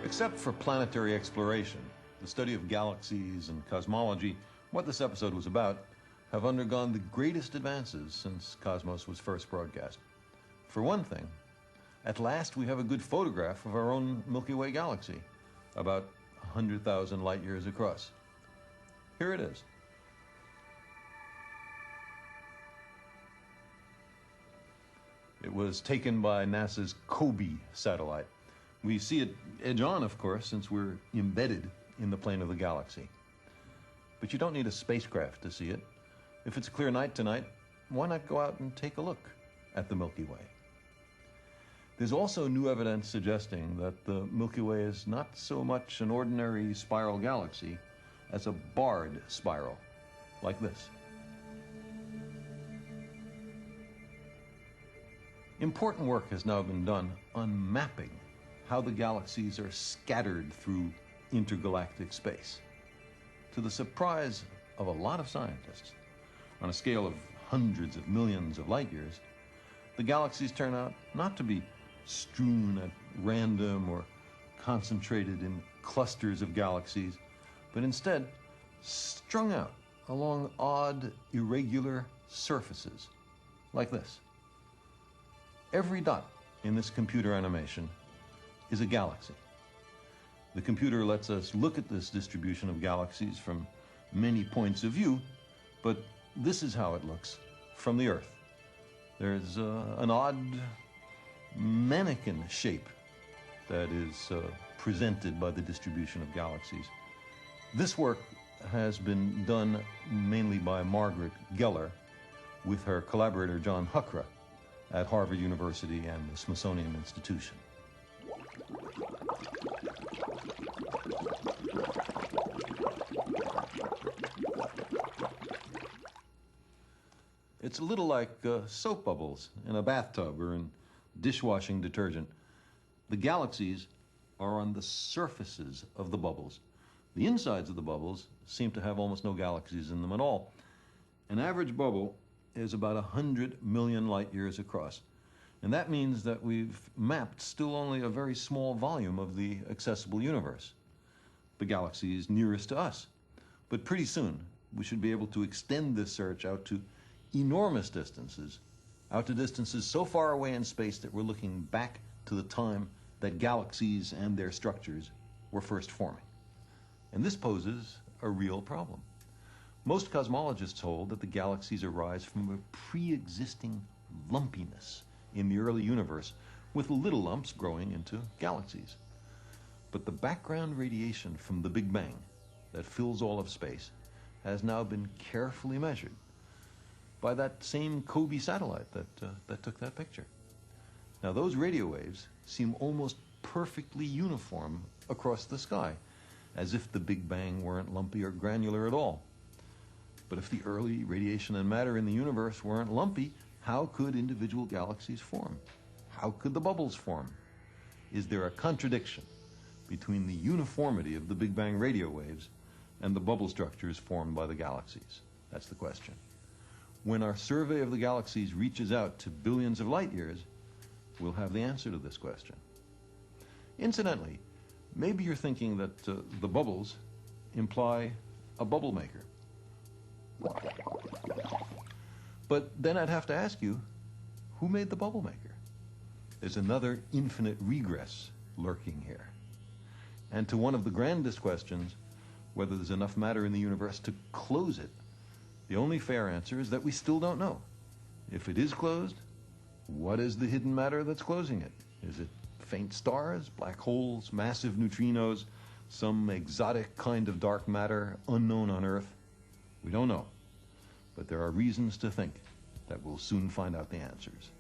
Except for planetary exploration, the study of galaxies and cosmology, what this episode was about, have undergone the greatest advances since Cosmos was first broadcast. For one thing, at last we have a good photograph of our own Milky Way galaxy, about 100,000 light years across. Here it is. It was taken by NASA's COBE satellite. We see it edge on, of course, since we're embedded in the plane of the galaxy. But you don't need a spacecraft to see it. If it's a clear night tonight, why not go out and take a look at the Milky Way? There's also new evidence suggesting that the Milky Way is not so much an ordinary spiral galaxy as a barred spiral, like this. Important work has now been done on mapping how the galaxies are scattered through intergalactic space. To the surprise of a lot of scientists, on a scale of hundreds of millions of light years, the galaxies turn out not to be strewn at random or concentrated in clusters of galaxies, but instead strung out along odd, irregular surfaces, like this. Every dot in this computer animation is a galaxy. The computer lets us look at this distribution of galaxies from many points of view, but this is how it looks from the Earth. There's an odd mannequin shape that is presented by the distribution of galaxies. This work has been done mainly by Margaret Geller with her collaborator John Huckra at Harvard University and the Smithsonian Institution. It's a little like soap bubbles in a bathtub or in dishwashing detergent. The galaxies are on the surfaces of the bubbles. The insides of the bubbles seem to have almost no galaxies in them at all. An average bubble is about 100 million light years across. And that means that we've mapped still only a very small volume of the accessible universe, the galaxies nearest to us. But pretty soon, we should be able to extend this search out to enormous distances, out to distances so far away in space that we're looking back to the time that galaxies and their structures were first forming. And this poses a real problem. Most cosmologists hold that the galaxies arise from a pre-existing lumpiness in the early universe, with little lumps growing into galaxies. But the background radiation from the Big Bang that fills all of space has now been carefully measured by that same COBE satellite that took that picture. Now, those radio waves seem almost perfectly uniform across the sky, as if the Big Bang weren't lumpy or granular at all. But if the early radiation and matter in the universe weren't lumpy, how could individual galaxies form? How could the bubbles form? Is there a contradiction between the uniformity of the Big Bang radio waves and the bubble structures formed by the galaxies? That's the question. When our survey of the galaxies reaches out to billions of light years, we'll have the answer to this question. Incidentally, maybe you're thinking that the bubbles imply a bubble maker. But then I'd have to ask you, who made the bubble maker? There's another infinite regress lurking here. And to one of the grandest questions, whether there's enough matter in the universe to close it, the only fair answer is that we still don't know. If it is closed, what is the hidden matter that's closing it? Is it faint stars, black holes, massive neutrinos, some exotic kind of dark matter unknown on Earth? We don't know. But there are reasons to think that we'll soon find out the answers.